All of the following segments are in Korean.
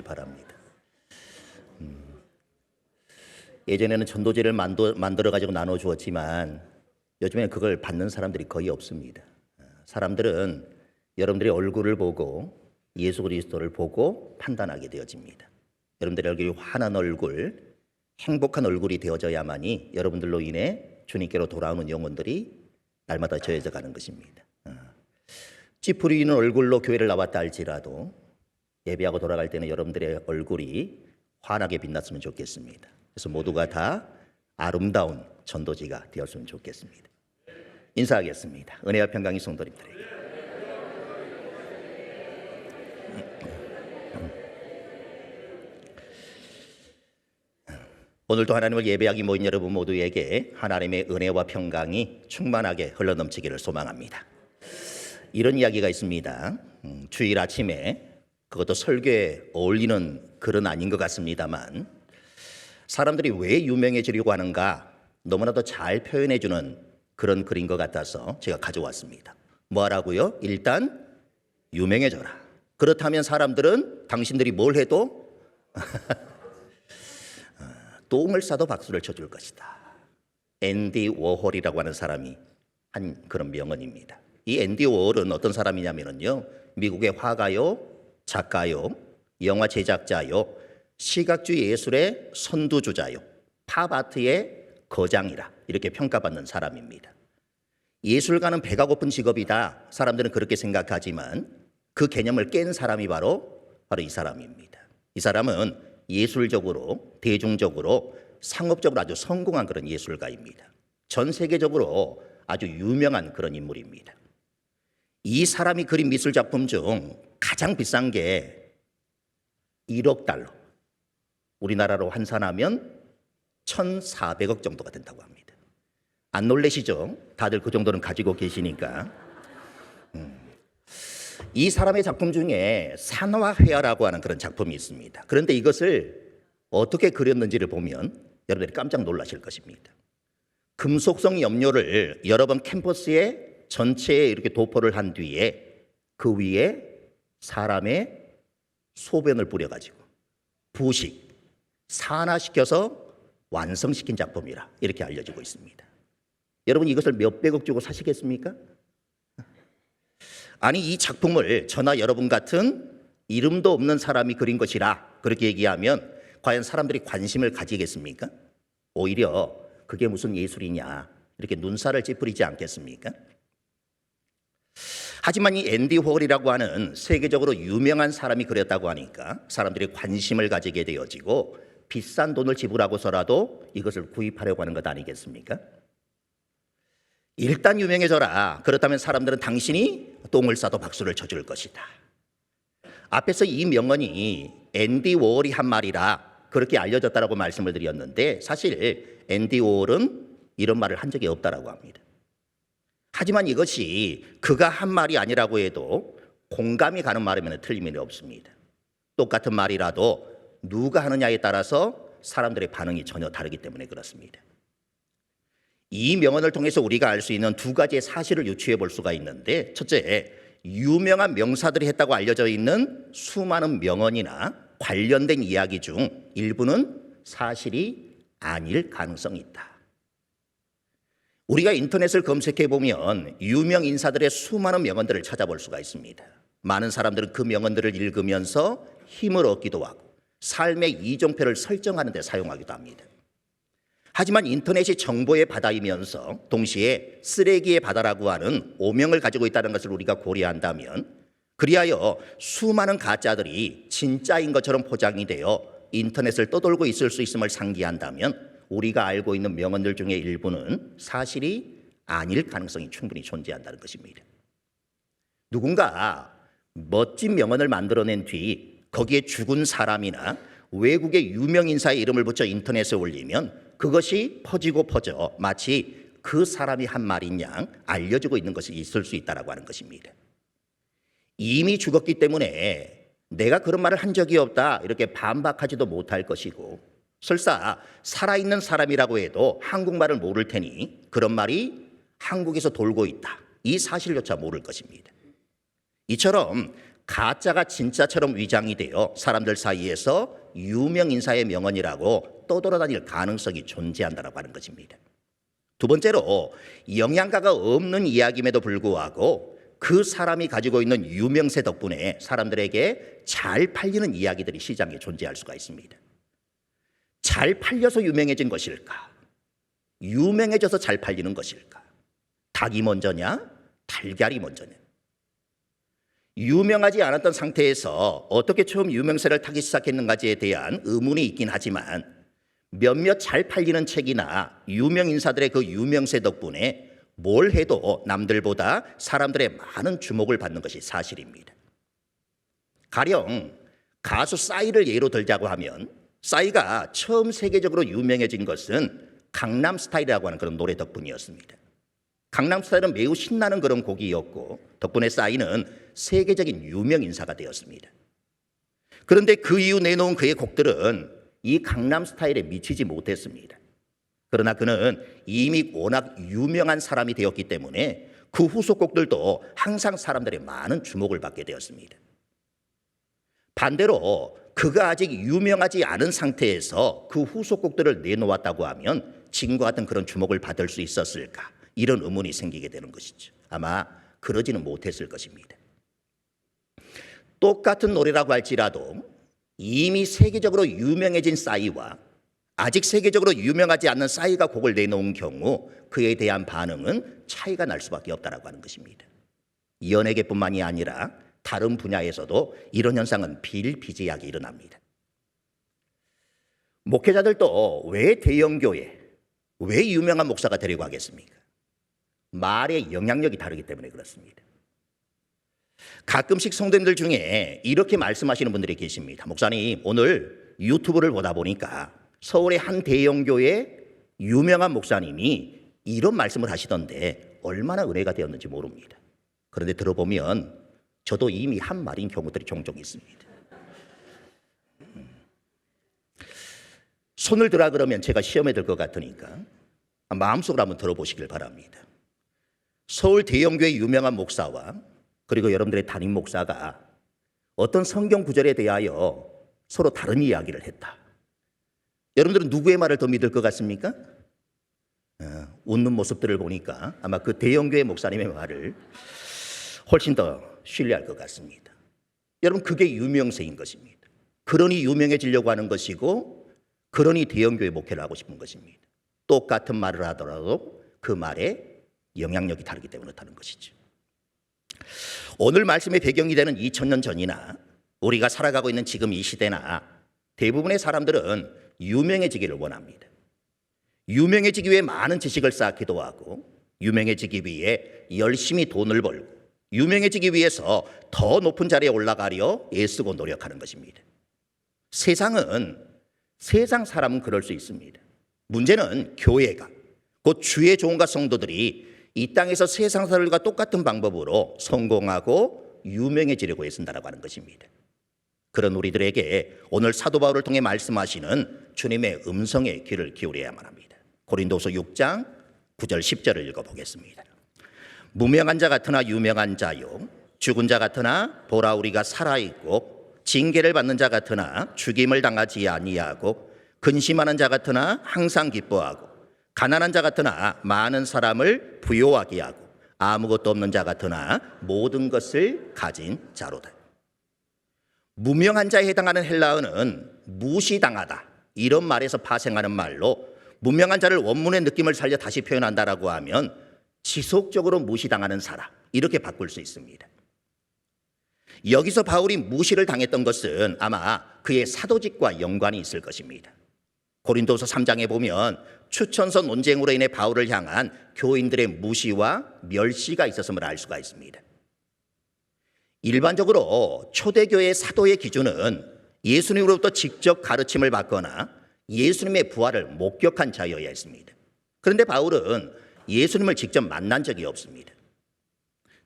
바랍니다. 예전에는 전도지를 만들어 가지고 나눠 주었지만 요즘에는 그걸 받는 사람들이 거의 없습니다. 사람들은 여러분들의 얼굴을 보고 예수 그리스도를 보고 판단하게 되어집니다. 여러분들의 얼굴이 환한 얼굴, 행복한 얼굴이 되어져야만이 여러분들로 인해 주님께로 돌아오는 영혼들이 날마다 저해져 가는 것입니다. 찌푸리 있는 얼굴로 교회를 나왔다 할지라도 예배하고 돌아갈 때는 여러분들의 얼굴이 환하게 빛났으면 좋겠습니다. 그래서 모두가 다 아름다운 전도지가 되었으면 좋겠습니다. 인사하겠습니다. 은혜와 평강이 성도님들에게. 오늘도 하나님을 예배하기 모인 여러분 모두에게 하나님의 은혜와 평강이 충만하게 흘러넘치기를 소망합니다. 이런 이야기가 있습니다. 주일 아침에 그것도 설교에 어울리는 글은 아닌 것 같습니다만 사람들이 왜 유명해지려고 하는가 너무나도 잘 표현해주는 그런 글인 것 같아서 제가 가져왔습니다. 뭐하라고요? 일단 유명해져라. 그렇다면 사람들은 당신들이 뭘 해도 똥을 싸도 박수를 쳐줄 것이다. 앤디 워홀이라고 하는 사람이 한 그런 명언입니다. 이 앤디 워홀은 어떤 사람이냐면요, 미국의 화가요, 작가요, 영화 제작자요, 시각주의 예술의 선두주자요, 팝아트의 거장이라 이렇게 평가받는 사람입니다. 예술가는 배가 고픈 직업이다. 사람들은 그렇게 생각하지만 그 개념을 깬 사람이 바로 이 사람입니다. 이 사람은 예술적으로, 대중적으로, 상업적으로 아주 성공한 그런 예술가입니다. 전 세계적으로 아주 유명한 그런 인물입니다. 이 사람이 그린 미술 작품 중 가장 비싼 게 1억 달러. 우리나라로 환산하면 1,400억 정도가 된다고 합니다. 안 놀라시죠? 다들 그 정도는 가지고 계시니까. 이 사람의 작품 중에 산화회화라고 하는 그런 작품이 있습니다. 그런데 이것을 어떻게 그렸는지를 보면 여러분들이 깜짝 놀라실 것입니다. 금속성 염료를 여러 번 캔버스에 전체에 이렇게 도포를 한 뒤에 그 위에 사람의 소변을 뿌려가지고 부식, 산화시켜서 완성시킨 작품이라 이렇게 알려지고 있습니다. 여러분 이것을 몇백억 주고 사시겠습니까? 아니 이 작품을 저나 여러분 같은 이름도 없는 사람이 그린 것이라 그렇게 얘기하면 과연 사람들이 관심을 가지겠습니까? 오히려 그게 무슨 예술이냐 이렇게 눈살을 찌푸리지 않겠습니까? 하지만 이 앤디 워홀이라고 하는 세계적으로 유명한 사람이 그렸다고 하니까 사람들이 관심을 가지게 되어지고 비싼 돈을 지불하고서라도 이것을 구입하려고 하는 것 아니겠습니까? 일단 유명해져라. 그렇다면 사람들은 당신이 똥을 싸도 박수를 쳐줄 것이다. 앞에서 이 명언이 앤디 워홀이 한 말이라 그렇게 알려졌다라고 말씀을 드렸는데 사실 앤디 워홀은 이런 말을 한 적이 없다라고 합니다. 하지만 이것이 그가 한 말이 아니라고 해도 공감이 가는 말이면 틀림이 없습니다. 똑같은 말이라도 누가 하느냐에 따라서 사람들의 반응이 전혀 다르기 때문에 그렇습니다. 이 명언을 통해서 우리가 알 수 있는 두 가지의 사실을 유추해 볼 수가 있는데 첫째, 유명한 명사들이 했다고 알려져 있는 수많은 명언이나 관련된 이야기 중 일부는 사실이 아닐 가능성이 있다. 우리가 인터넷을 검색해 보면 유명 인사들의 수많은 명언들을 찾아볼 수가 있습니다. 많은 사람들은 그 명언들을 읽으면서 힘을 얻기도 하고 삶의 이정표를 설정하는 데 사용하기도 합니다. 하지만 인터넷이 정보의 바다이면서 동시에 쓰레기의 바다라고 하는 오명을 가지고 있다는 것을 우리가 고려한다면 그리하여 수많은 가짜들이 진짜인 것처럼 포장이 되어 인터넷을 떠돌고 있을 수 있음을 상기한다면 우리가 알고 있는 명언들 중에 일부는 사실이 아닐 가능성이 충분히 존재한다는 것입니다. 누군가 멋진 명언을 만들어낸 뒤 거기에 죽은 사람이나 외국의 유명 인사의 이름을 붙여 인터넷에 올리면 그것이 퍼지고 퍼져 마치 그 사람이 한 말인 양 알려지고 있는 것이 있을 수 있다라고 하는 것입니다. 이미 죽었기 때문에 내가 그런 말을 한 적이 없다 이렇게 반박하지도 못할 것이고 설사 살아있는 사람이라고 해도 한국말을 모를 테니 그런 말이 한국에서 돌고 있다 이 사실조차 모를 것입니다. 이처럼 가짜가 진짜처럼 위장이 되어 사람들 사이에서 유명 인사의 명언이라고 떠돌아다닐 가능성이 존재한다고 하는 것입니다. 두 번째로 영양가가 없는 이야기임에도 불구하고 그 사람이 가지고 있는 유명세 덕분에 사람들에게 잘 팔리는 이야기들이 시장에 존재할 수가 있습니다. 잘 팔려서 유명해진 것일까? 유명해져서 잘 팔리는 것일까? 닭이 먼저냐? 달걀이 먼저냐? 유명하지 않았던 상태에서 어떻게 처음 유명세를 타기 시작했는가에 대한 의문이 있긴 하지만 몇몇 잘 팔리는 책이나 유명 인사들의 그 유명세 덕분에 뭘 해도 남들보다 사람들의 많은 주목을 받는 것이 사실입니다. 가령 가수 싸이를 예로 들자고 하면 싸이가 처음 세계적으로 유명해진 것은 강남스타일이라고 하는 그런 노래 덕분이었습니다. 강남스타일은 매우 신나는 그런 곡이었고 덕분에 싸이는 세계적인 유명 인사가 되었습니다. 그런데 그 이후 내놓은 그의 곡들은 이 강남스타일에 미치지 못했습니다. 그러나 그는 이미 워낙 유명한 사람이 되었기 때문에 그 후속곡들도 항상 사람들의 많은 주목을 받게 되었습니다. 반대로 그가 아직 유명하지 않은 상태에서 그 후속곡들을 내놓았다고 하면 지금과 같은 그런 주목을 받을 수 있었을까? 이런 의문이 생기게 되는 것이죠. 아마 그러지는 못했을 것입니다. 똑같은 노래라고 할지라도 이미 세계적으로 유명해진 싸이와 아직 세계적으로 유명하지 않는 싸이가 곡을 내놓은 경우 그에 대한 반응은 차이가 날 수밖에 없다고 하는 것입니다. 연예계뿐만이 아니라 다른 분야에서도 이런 현상은 비일비재하게 일어납니다. 목회자들도 왜 대형교회, 왜 유명한 목사가 되려고 하겠습니까? 말의 영향력이 다르기 때문에 그렇습니다. 가끔씩 성도님들 중에 이렇게 말씀하시는 분들이 계십니다. 목사님, 오늘 유튜브를 보다 보니까 서울의 한 대형교회 유명한 목사님이 이런 말씀을 하시던데 얼마나 은혜가 되었는지 모릅니다. 그런데 들어보면 저도 이미 한 말인 경우들이 종종 있습니다. 손을 들어 그러면 제가 시험에 들 것 같으니까 마음속으로 한번 들어보시길 바랍니다. 서울 대형교회 유명한 목사와 그리고 여러분들의 담임 목사가 어떤 성경 구절에 대하여 서로 다른 이야기를 했다. 여러분들은 누구의 말을 더 믿을 것 같습니까? 웃는 모습들을 보니까 아마 그 대형교회 목사님의 말을 훨씬 더 신뢰할 것 같습니다. 여러분, 그게 유명세인 것입니다. 그러니 유명해지려고 하는 것이고 그러니 대형교회 목회를 하고 싶은 것입니다. 똑같은 말을 하더라도 그 말에 영향력이 다르기 때문에 그렇다는 것이죠. 오늘 말씀의 배경이 되는 2000년 전이나 우리가 살아가고 있는 지금 이 시대나 대부분의 사람들은 유명해지기를 원합니다. 유명해지기 위해 많은 지식을 쌓기도 하고 유명해지기 위해 열심히 돈을 벌고 유명해지기 위해서 더 높은 자리에 올라가려 애쓰고 노력하는 것입니다. 세상 사람은 그럴 수 있습니다. 문제는 교회가 곧 주의 종과 성도들이 이 땅에서 세상 사람들과 똑같은 방법으로 성공하고 유명해지려고 애쓴다라고 하는 것입니다. 그런 우리들에게 오늘 사도 바울을 통해 말씀하시는 주님의 음성에 귀를 기울여야만 합니다. 고린도서 6장 9절 10절을 읽어보겠습니다. 무명한 자 같으나 유명한 자요, 죽은 자 같으나 보라 우리가 살아있고, 징계를 받는 자 같으나 죽임을 당하지 아니하고, 근심하는 자 같으나 항상 기뻐하고, 가난한 자 같으나 많은 사람을 부요하게 하고, 아무것도 없는 자 같으나 모든 것을 가진 자로다. 무명한 자에 해당하는 헬라어는 무시당하다, 이런 말에서 파생하는 말로 무명한 자를 원문의 느낌을 살려 다시 표현한다라고 하면 지속적으로 무시당하는 사람, 이렇게 바꿀 수 있습니다. 여기서 바울이 무시를 당했던 것은 아마 그의 사도직과 연관이 있을 것입니다. 고린도서 3장에 보면 추천서 논쟁으로 인해 바울을 향한 교인들의 무시와 멸시가 있었음을 알 수가 있습니다. 일반적으로 초대교회 사도의 기준은 예수님으로부터 직접 가르침을 받거나 예수님의 부활을 목격한 자여야 했습니다. 그런데 바울은 예수님을 직접 만난 적이 없습니다.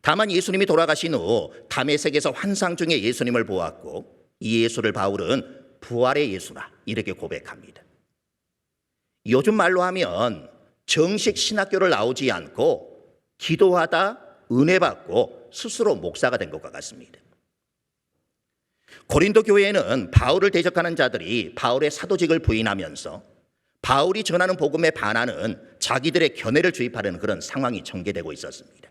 다만 예수님이 돌아가신 후 다메섹에서 환상 중에 예수님을 보았고, 이 예수를 바울은 부활의 예수라 이렇게 고백합니다. 요즘 말로 하면 정식 신학교를 나오지 않고 기도하다 은혜 받고 스스로 목사가 된 것과 같습니다. 고린도 교회에는 바울을 대적하는 자들이 바울의 사도직을 부인하면서 바울이 전하는 복음에 반하는 자기들의 견해를 주입하려는 그런 상황이 전개되고 있었습니다.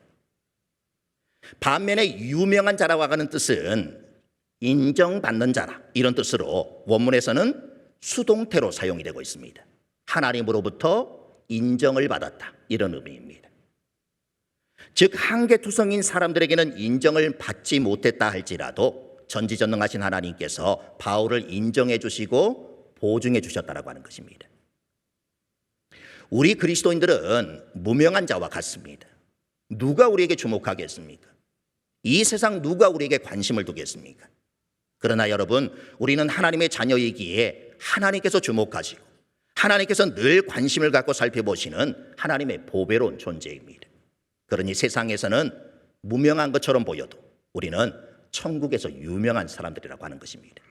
반면에 유명한 자라고 하는 뜻은 인정받는 자라, 이런 뜻으로 원문에서는 수동태로 사용이 되고 있습니다. 하나님으로부터 인정을 받았다, 이런 의미입니다. 즉 한계투성인 사람들에게는 인정을 받지 못했다 할지라도 전지전능하신 하나님께서 바울을 인정해 주시고 보증해 주셨다라고 하는 것입니다. 우리 그리스도인들은 무명한 자와 같습니다. 누가 우리에게 주목하겠습니까? 이 세상 누가 우리에게 관심을 두겠습니까? 그러나 여러분, 우리는 하나님의 자녀이기에 하나님께서 주목하시고 하나님께서 늘 관심을 갖고 살펴보시는 하나님의 보배로운 존재입니다. 그러니 세상에서는 무명한 것처럼 보여도 우리는 천국에서 유명한 사람들이라고 하는 것입니다.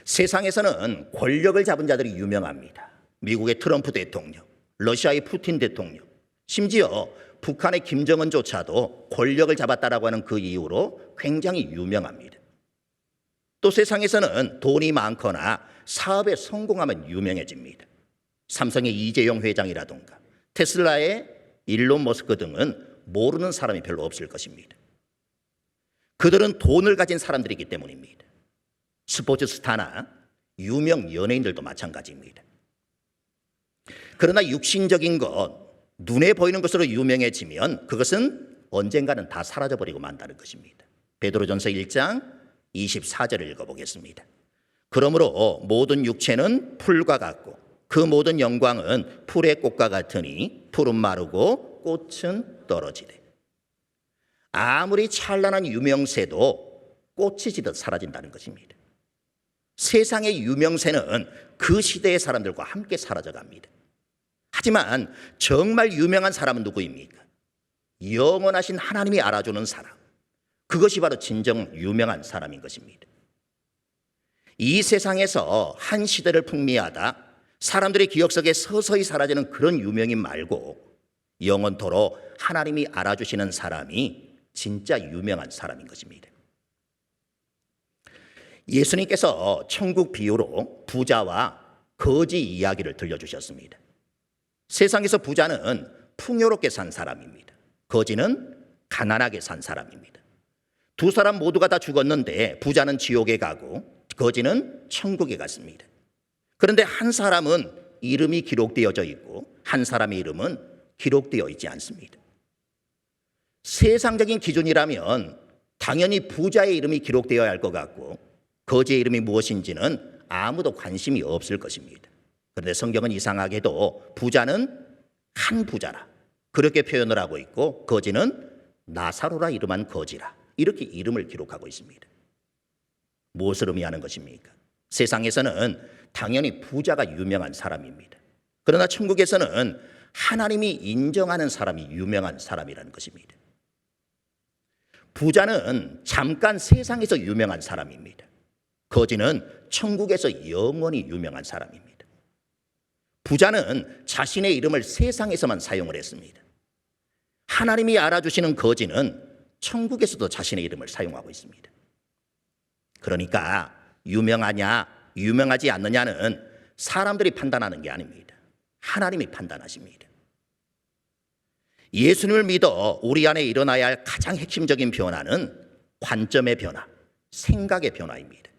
세상에서는 권력을 잡은 자들이 유명합니다. 미국의 트럼프 대통령, 러시아의 푸틴 대통령, 심지어 북한의 김정은조차도 권력을 잡았다라고 하는 그 이유로 굉장히 유명합니다. 또 세상에서는 돈이 많거나 사업에 성공하면 유명해집니다. 삼성의 이재용 회장이라든가 테슬라의 일론 머스크 등은 모르는 사람이 별로 없을 것입니다. 그들은 돈을 가진 사람들이기 때문입니다. 스포츠 스타나 유명 연예인들도 마찬가지입니다. 그러나 육신적인 것, 눈에 보이는 것으로 유명해지면 그것은 언젠가는 다 사라져버리고 만다는 것입니다. 베드로전서 1장 24절을 읽어보겠습니다. 그러므로 모든 육체는 풀과 같고 그 모든 영광은 풀의 꽃과 같으니 풀은 마르고 꽃은 떨어지되 아무리 찬란한 유명세도 꽃이 지듯 사라진다는 것입니다. 세상의 유명세는 그 시대의 사람들과 함께 사라져갑니다. 하지만 정말 유명한 사람은 누구입니까? 영원하신 하나님이 알아주는 사람, 그것이 바로 진정 유명한 사람인 것입니다. 이 세상에서 한 시대를 풍미하다 사람들의 기억 속에 서서히 사라지는 그런 유명인 말고 영원토록 하나님이 알아주시는 사람이 진짜 유명한 사람인 것입니다. 예수님께서 천국 비유로 부자와 거지 이야기를 들려주셨습니다. 세상에서 부자는 풍요롭게 산 사람입니다. 거지는 가난하게 산 사람입니다. 두 사람 모두가 다 죽었는데 부자는 지옥에 가고 거지는 천국에 갔습니다. 그런데 한 사람은 이름이 기록되어져 있고 한 사람의 이름은 기록되어 있지 않습니다. 세상적인 기준이라면 당연히 부자의 이름이 기록되어야 할 것 같고 거지의 이름이 무엇인지는 아무도 관심이 없을 것입니다. 그런데 성경은 이상하게도 부자는 한 부자라 그렇게 표현을 하고 있고 거지는 나사로라 이름한 거지라 이렇게 이름을 기록하고 있습니다. 무엇을 의미하는 것입니까? 세상에서는 당연히 부자가 유명한 사람입니다. 그러나 천국에서는 하나님이 인정하는 사람이 유명한 사람이라는 것입니다. 부자는 잠깐 세상에서 유명한 사람입니다. 거지는 천국에서 영원히 유명한 사람입니다. 부자는 자신의 이름을 세상에서만 사용을 했습니다. 하나님이 알아주시는 거지는 천국에서도 자신의 이름을 사용하고 있습니다. 그러니까 유명하냐 유명하지 않느냐는 사람들이 판단하는 게 아닙니다. 하나님이 판단하십니다. 예수님을 믿어 우리 안에 일어나야 할 가장 핵심적인 변화는 관점의 변화, 생각의 변화입니다.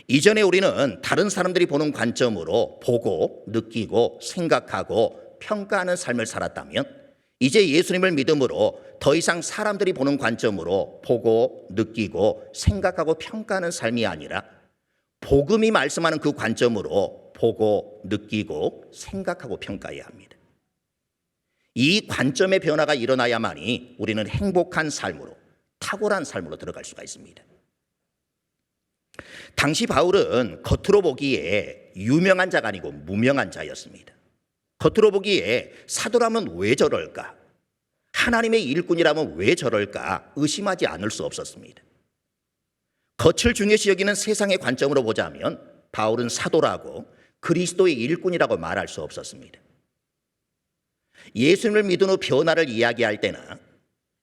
이전에 우리는 다른 사람들이 보는 관점으로 보고 느끼고 생각하고 평가하는 삶을 살았다면 이제 예수님을 믿음으로 더 이상 사람들이 보는 관점으로 보고 느끼고 생각하고 평가하는 삶이 아니라 복음이 말씀하는 그 관점으로 보고 느끼고 생각하고 평가해야 합니다. 이 관점의 변화가 일어나야만이 우리는 행복한 삶으로 탁월한 삶으로 들어갈 수가 있습니다. 당시 바울은 겉으로 보기에 유명한 자가 아니고 무명한 자였습니다. 겉으로 보기에 사도라면 왜 저럴까? 하나님의 일꾼이라면 왜 저럴까? 의심하지 않을 수 없었습니다. 겉을 중요시 여기는 세상의 관점으로 보자면 바울은 사도라고 그리스도의 일꾼이라고 말할 수 없었습니다. 예수님을 믿은 후 변화를 이야기할 때나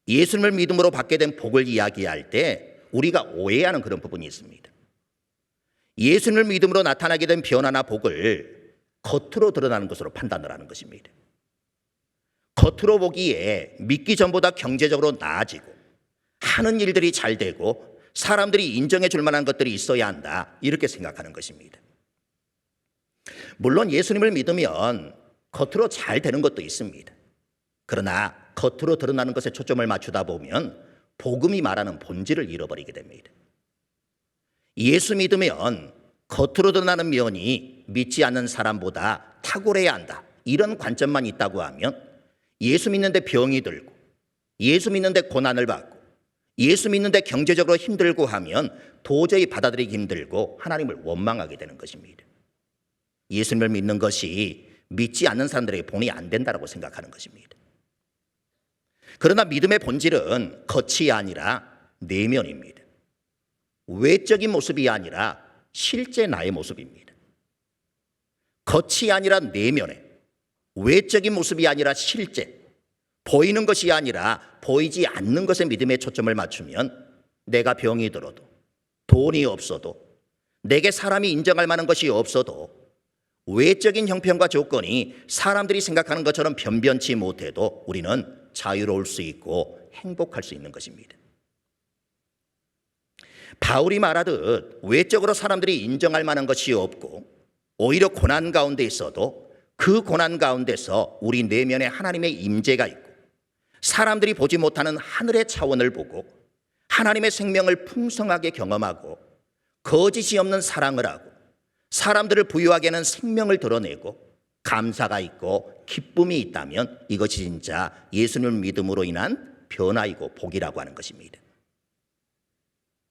예수님을 믿음으로 받게 된 복을 이야기할 때 우리가 오해하는 그런 부분이 있습니다. 예수님을 믿음으로 나타나게 된 변화나 복을 겉으로 드러나는 것으로 판단을 하는 것입니다. 겉으로 보기에 믿기 전보다 경제적으로 나아지고 하는 일들이 잘 되고 사람들이 인정해 줄 만한 것들이 있어야 한다, 이렇게 생각하는 것입니다. 물론 예수님을 믿으면 겉으로 잘 되는 것도 있습니다. 그러나 겉으로 드러나는 것에 초점을 맞추다 보면 복음이 말하는 본질을 잃어버리게 됩니다. 예수 믿으면 겉으로 드러나는 면이 믿지 않는 사람보다 탁월해야 한다, 이런 관점만 있다고 하면 예수 믿는데 병이 들고 예수 믿는데 고난을 받고 예수 믿는데 경제적으로 힘들고 하면 도저히 받아들이기 힘들고 하나님을 원망하게 되는 것입니다. 예수님을 믿는 것이 믿지 않는 사람들에게 본이 안 된다고 생각하는 것입니다. 그러나 믿음의 본질은 겉이 아니라 내면입니다. 외적인 모습이 아니라 실제 나의 모습입니다. 겉이 아니라 내면에, 외적인 모습이 아니라 실제, 보이는 것이 아니라 보이지 않는 것에 믿음의 초점을 맞추면 내가 병이 들어도, 돈이 없어도, 내게 사람이 인정할 만한 것이 없어도, 외적인 형편과 조건이 사람들이 생각하는 것처럼 변변치 못해도 우리는 자유로울 수 있고 행복할 수 있는 것입니다. 바울이 말하듯 외적으로 사람들이 인정할 만한 것이 없고 오히려 고난 가운데 있어도 그 고난 가운데서 우리 내면에 하나님의 임재가 있고 사람들이 보지 못하는 하늘의 차원을 보고 하나님의 생명을 풍성하게 경험하고 거짓이 없는 사랑을 하고 사람들을 부유하게 하는 생명을 드러내고 감사가 있고 기쁨이 있다면 이것이 진짜 예수님을 믿음으로 인한 변화이고 복이라고 하는 것입니다.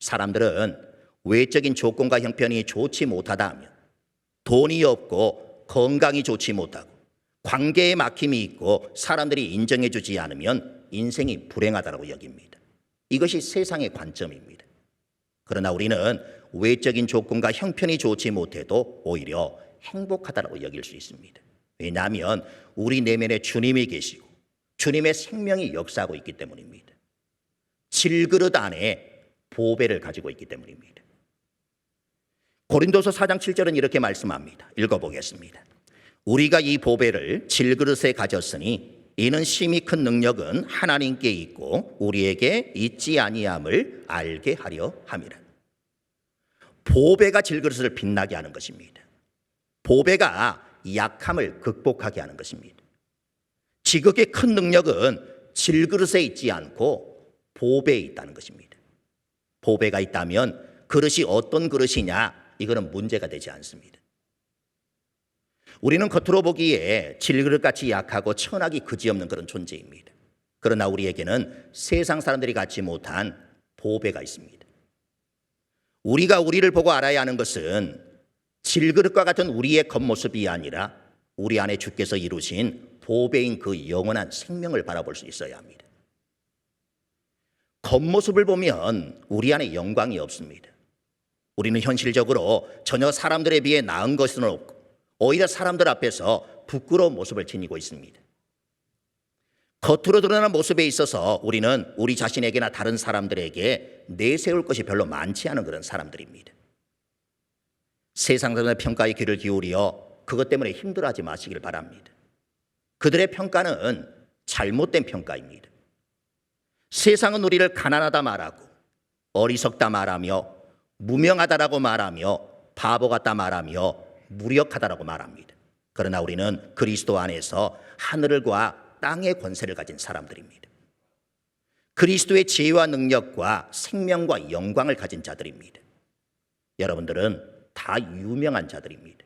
사람들은 외적인 조건과 형편이 좋지 못하다 하면, 돈이 없고 건강이 좋지 못하고 관계에 막힘이 있고 사람들이 인정해 주지 않으면 인생이 불행하다고 여깁니다. 이것이 세상의 관점입니다. 그러나 우리는 외적인 조건과 형편이 좋지 못해도 오히려 행복하다고 여길 수 있습니다. 왜냐하면 우리 내면에 주님이 계시고 주님의 생명이 역사하고 있기 때문입니다. 질그릇 안에 보배를 가지고 있기 때문입니다. 고린도서 4장 7절은 이렇게 말씀합니다. 읽어보겠습니다. 우리가 이 보배를 질그릇에 가졌으니 이는 심히 큰 능력은 하나님께 있고 우리에게 있지 아니함을 알게 하려 함이라. 보배가 질그릇을 빛나게 하는 것입니다. 보배가 약함을 극복하게 하는 것입니다. 지극히 큰 능력은 질그릇에 있지 않고 보배에 있다는 것입니다. 보배가 있다면 그릇이 어떤 그릇이냐, 이거는 문제가 되지 않습니다. 우리는 겉으로 보기에 질그릇같이 약하고 천하기 그지없는 그런 존재입니다. 그러나 우리에게는 세상 사람들이 갖지 못한 보배가 있습니다. 우리가 우리를 보고 알아야 하는 것은 질그릇과 같은 우리의 겉모습이 아니라 우리 안에 주께서 이루신 보배인 그 영원한 생명을 바라볼 수 있어야 합니다. 겉모습을 보면 우리 안에 영광이 없습니다. 우리는 현실적으로 전혀 사람들에 비해 나은 것은 없고 오히려 사람들 앞에서 부끄러운 모습을 지니고 있습니다. 겉으로 드러나는 모습에 있어서 우리는 우리 자신에게나 다른 사람들에게 내세울 것이 별로 많지 않은 그런 사람들입니다. 세상 사람들의 평가에 귀를 기울여 그것 때문에 힘들어하지 마시길 바랍니다. 그들의 평가는 잘못된 평가입니다. 세상은 우리를 가난하다 말하고 어리석다 말하며 무명하다라고 말하며 바보 같다 말하며 무력하다라고 말합니다. 그러나 우리는 그리스도 안에서 하늘과 땅의 권세를 가진 사람들입니다. 그리스도의 지혜와 능력과 생명과 영광을 가진 자들입니다. 여러분들은 다 유명한 자들입니다.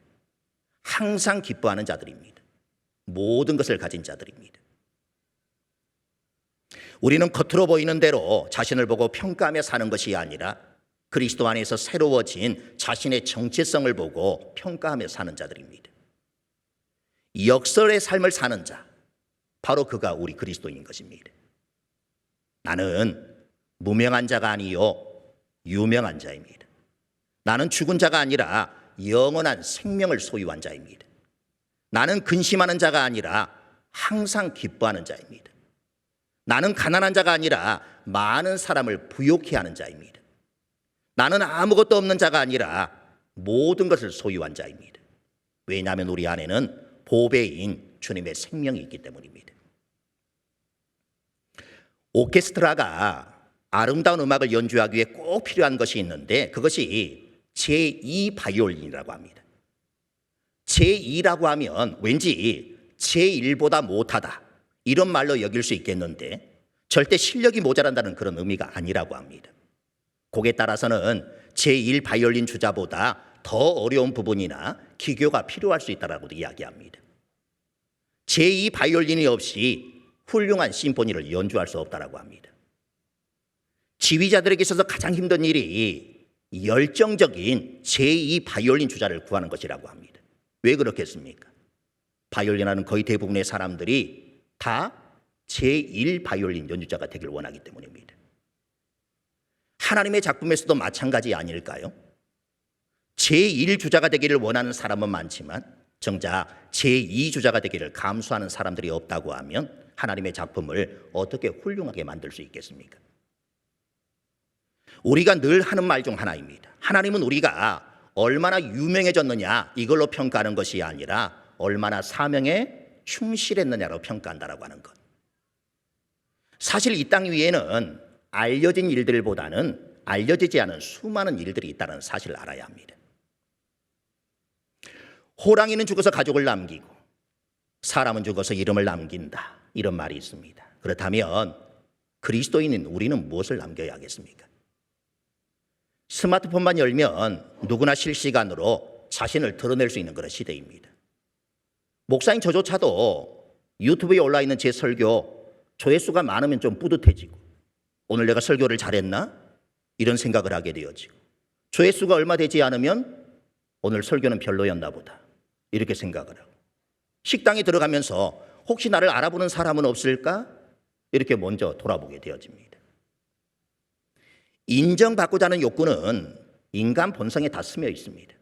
항상 기뻐하는 자들입니다. 모든 것을 가진 자들입니다. 우리는 겉으로 보이는 대로 자신을 보고 평가하며 사는 것이 아니라 그리스도 안에서 새로워진 자신의 정체성을 보고 평가하며 사는 자들입니다. 역설의 삶을 사는 자, 바로 그가 우리 그리스도인 것입니다. 나는 무명한 자가 아니요 유명한 자입니다. 나는 죽은 자가 아니라 영원한 생명을 소유한 자입니다. 나는 근심하는 자가 아니라 항상 기뻐하는 자입니다. 나는 가난한 자가 아니라 많은 사람을 부욕해 하는 자입니다. 나는 아무것도 없는 자가 아니라 모든 것을 소유한 자입니다. 왜냐하면 우리 안에는 보배인 주님의 생명이 있기 때문입니다. 오케스트라가 아름다운 음악을 연주하기 위해 꼭 필요한 것이 있는데 그것이 제2 바이올린이라고 합니다. 제2라고 하면 왠지 제1보다 못하다 이런 말로 여길 수 있겠는데 절대 실력이 모자란다는 그런 의미가 아니라고 합니다. 곡에 따라서는 제1 바이올린 주자보다 더 어려운 부분이나 기교가 필요할 수 있다고 이야기합니다. 제2 바이올린이 없이 훌륭한 심포니를 연주할 수 없다고 합니다. 지휘자들에게 있어서 가장 힘든 일이 열정적인 제2 바이올린 주자를 구하는 것이라고 합니다. 왜 그렇겠습니까? 바이올린하는 거의 대부분의 사람들이 다 제1 바이올린 연주자가 되길 원하기 때문입니다. 하나님의 작품에서도 마찬가지 아닐까요? 제1 주자가 되기를 원하는 사람은 많지만 정작 제2 주자가 되기를 감수하는 사람들이 없다고 하면 하나님의 작품을 어떻게 훌륭하게 만들 수 있겠습니까? 우리가 늘 하는 말 중 하나입니다. 하나님은 우리가 얼마나 유명해졌느냐 이걸로 평가하는 것이 아니라 얼마나 사명에 충실했느냐로 평가한다라고 하는 것. 사실 이 땅 위에는 알려진 일들보다는 알려지지 않은 수많은 일들이 있다는 사실을 알아야 합니다. 호랑이는 죽어서 가족을 남기고 사람은 죽어서 이름을 남긴다. 이런 말이 있습니다. 그렇다면 그리스도인인 우리는 무엇을 남겨야 하겠습니까? 스마트폰만 열면 누구나 실시간으로 자신을 드러낼 수 있는 그런 시대입니다. 목사인 저조차도 유튜브에 올라있는 제 설교 조회수가 많으면 좀 뿌듯해지고 오늘 내가 설교를 잘했나? 이런 생각을 하게 되어지고 조회수가 얼마 되지 않으면 오늘 설교는 별로였나 보다 이렇게 생각을 하고 식당에 들어가면서 혹시 나를 알아보는 사람은 없을까? 이렇게 먼저 돌아보게 되어집니다. 인정받고자 하는 욕구는 인간 본성에 다 스며 있습니다.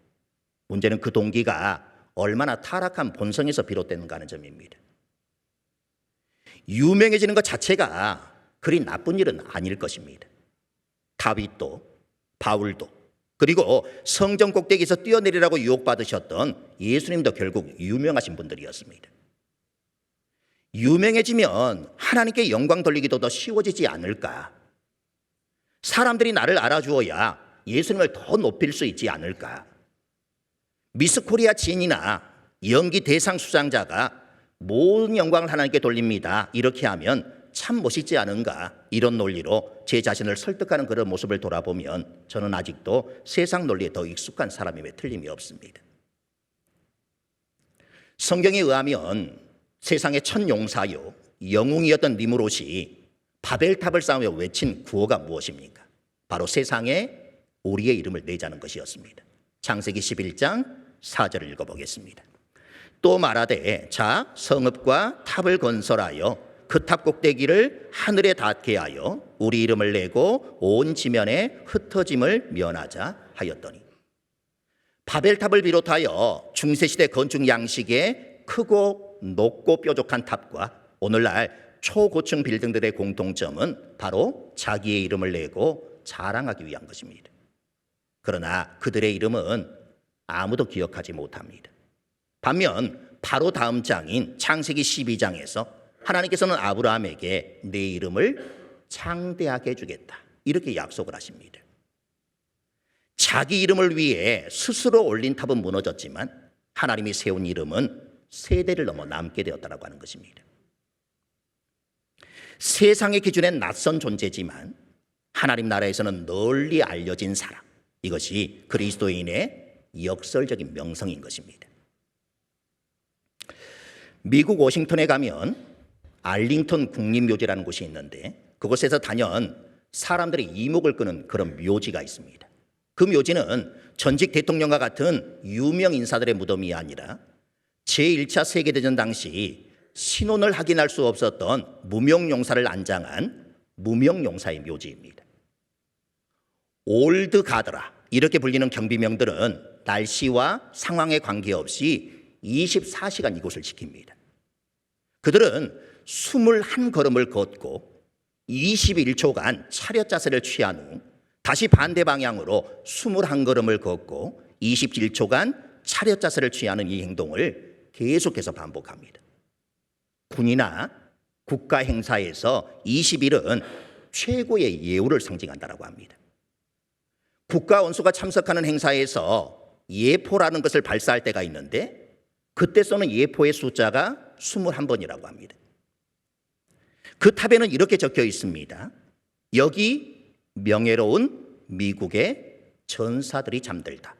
문제는 그 동기가 얼마나 타락한 본성에서 비롯되는가 하는 점입니다. 유명해지는 것 자체가 그리 나쁜 일은 아닐 것입니다. 다윗도 바울도 그리고 성전 꼭대기에서 뛰어내리라고 유혹받으셨던 예수님도 결국 유명하신 분들이었습니다. 유명해지면 하나님께 영광 돌리기도 더 쉬워지지 않을까? 사람들이 나를 알아주어야 예수님을 더 높일 수 있지 않을까? 미스 코리아 진이나 연기 대상 수상자가 모든 영광을 하나님께 돌립니다. 이렇게 하면 참 멋있지 않은가? 이런 논리로 제 자신을 설득하는 그런 모습을 돌아보면 저는 아직도 세상 논리에 더 익숙한 사람임에 틀림이 없습니다. 성경에 의하면 세상의 첫 용사요 영웅이었던 니므롯이 바벨탑을 쌓으며 외친 구호가 무엇입니까? 바로 세상에 우리의 이름을 내자는 것이었습니다. 창세기 11장 4절을 읽어보겠습니다. 또 말하되 자 성읍과 탑을 건설하여 그 탑 꼭대기를 하늘에 닿게 하여 우리 이름을 내고 온 지면에 흩어짐을 면하자 하였더니 바벨탑을 비롯하여 중세시대 건축 양식의 크고 높고 뾰족한 탑과 오늘날 초고층 빌딩들의 공통점은 바로 자기의 이름을 내고 자랑하기 위한 것입니다. 그러나 그들의 이름은 아무도 기억하지 못합니다. 반면 바로 다음 장인 창세기 12장에서 하나님께서는 아브라함에게 내 이름을 창대하게 해주겠다 이렇게 약속을 하십니다. 자기 이름을 위해 스스로 올린 탑은 무너졌지만 하나님이 세운 이름은 세대를 넘어 남게 되었다고 하는 것입니다. 세상의 기준엔 낯선 존재지만 하나님 나라에서는 널리 알려진 사람, 이것이 그리스도인의 역설적인 명성인 것입니다. 미국 워싱턴에 가면 알링턴 국립묘지라는 곳이 있는데 그곳에서 단연 사람들이 이목을 끄는 그런 묘지가 있습니다. 그 묘지는 전직 대통령과 같은 유명 인사들의 무덤이 아니라 제1차 세계대전 당시 신원을 확인할 수 없었던 무명용사를 안장한 무명용사의 묘지입니다. 올드 가드라 이렇게 불리는 경비명들은 날씨와 상황에 관계없이 24시간 이곳을 지킵니다. 그들은 21걸음을 걷고 21초간 차렷 자세를 취한 후 다시 반대 방향으로 21걸음을 걷고 27초간 차렷 자세를 취하는 이 행동을 계속해서 반복합니다. 군이나 국가 행사에서 20일은 최고의 예우를 상징한다고 합니다. 국가 원수가 참석하는 행사에서 예포라는 것을 발사할 때가 있는데 그때 쏘는 예포의 숫자가 21번이라고 합니다. 그 탑에는 이렇게 적혀 있습니다. 여기 명예로운 미국의 전사들이 잠들다.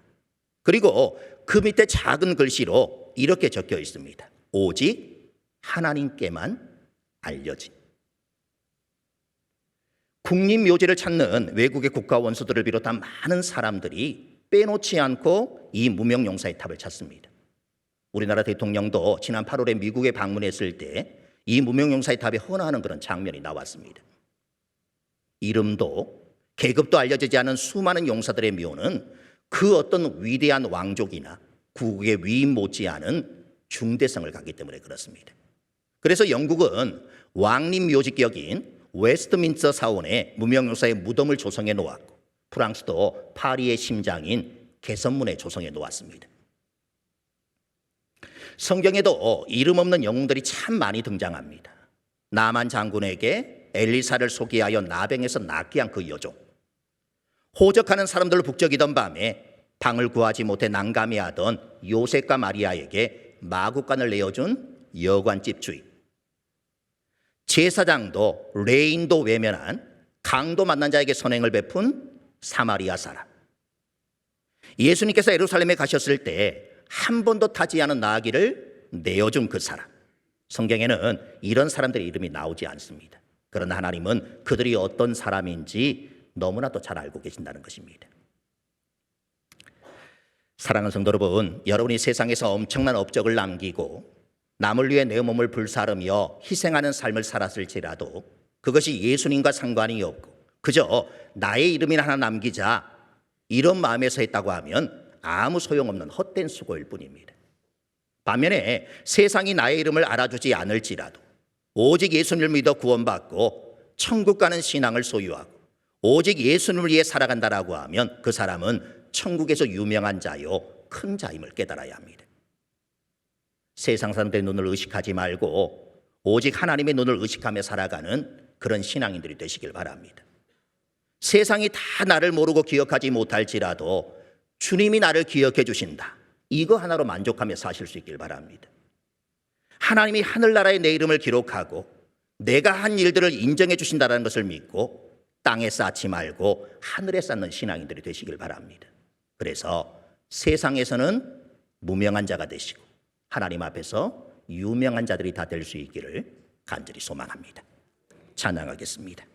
그리고 그 밑에 작은 글씨로 이렇게 적혀 있습니다. 오직 하나님께만 알려진. 국립묘지를 찾는 외국의 국가 원수들을 비롯한 많은 사람들이 빼놓지 않고 이 무명용사의 탑을 찾습니다. 우리나라 대통령도 지난 8월에 미국에 방문했을 때 이 무명용사의 탑에 헌화하는 그런 장면이 나왔습니다. 이름도 계급도 알려지지 않은 수많은 용사들의 묘는 그 어떤 위대한 왕족이나 국국의 위임 못지않은 중대성을 갖기 때문에 그렇습니다. 그래서 영국은 왕립묘지격인 웨스트민스터 사원에 무명용사의 무덤을 조성해 놓았고 프랑스도 파리의 심장인 개선문에 조성해 놓았습니다. 성경에도 이름 없는 영웅들이 참 많이 등장합니다. 나만 장군에게 엘리사를 소개하여 나병에서 낫게 한 그 여종, 호적하는 사람들로 북적이던 밤에 방을 구하지 못해 난감해하던 요셉과 마리아에게 마구간을 내어준 여관집 주인, 제사장도 레인도 외면한 강도 만난 자에게 선행을 베푼 사마리아 사람, 예수님께서 예루살렘에 가셨을 때 한 번도 타지 않은 나귀를 내어준 그 사람. 성경에는 이런 사람들의 이름이 나오지 않습니다. 그러나 하나님은 그들이 어떤 사람인지 너무나도 잘 알고 계신다는 것입니다. 사랑하는 성도 여러분, 여러분이 세상에서 엄청난 업적을 남기고 남을 위해 내 몸을 불사르며 희생하는 삶을 살았을지라도 그것이 예수님과 상관이 없고 그저 나의 이름이나 하나 남기자 이런 마음에서 했다고 하면 아무 소용없는 헛된 수고일 뿐입니다. 반면에 세상이 나의 이름을 알아주지 않을지라도 오직 예수님을 믿어 구원받고 천국 가는 신앙을 소유하고 오직 예수님을 위해 살아간다라고 하면 그 사람은 천국에서 유명한 자요 큰 자임을 깨달아야 합니다. 세상 사람들의 눈을 의식하지 말고 오직 하나님의 눈을 의식하며 살아가는 그런 신앙인들이 되시길 바랍니다. 세상이 다 나를 모르고 기억하지 못할지라도 주님이 나를 기억해 주신다. 이거 하나로 만족하며 사실 수 있길 바랍니다. 하나님이 하늘나라에 내 이름을 기록하고 내가 한 일들을 인정해 주신다는 것을 믿고 땅에 쌓지 말고 하늘에 쌓는 신앙인들이 되시길 바랍니다. 그래서 세상에서는 무명한 자가 되시고 하나님 앞에서 유명한 자들이 다 될 수 있기를 간절히 소망합니다. 찬양하겠습니다.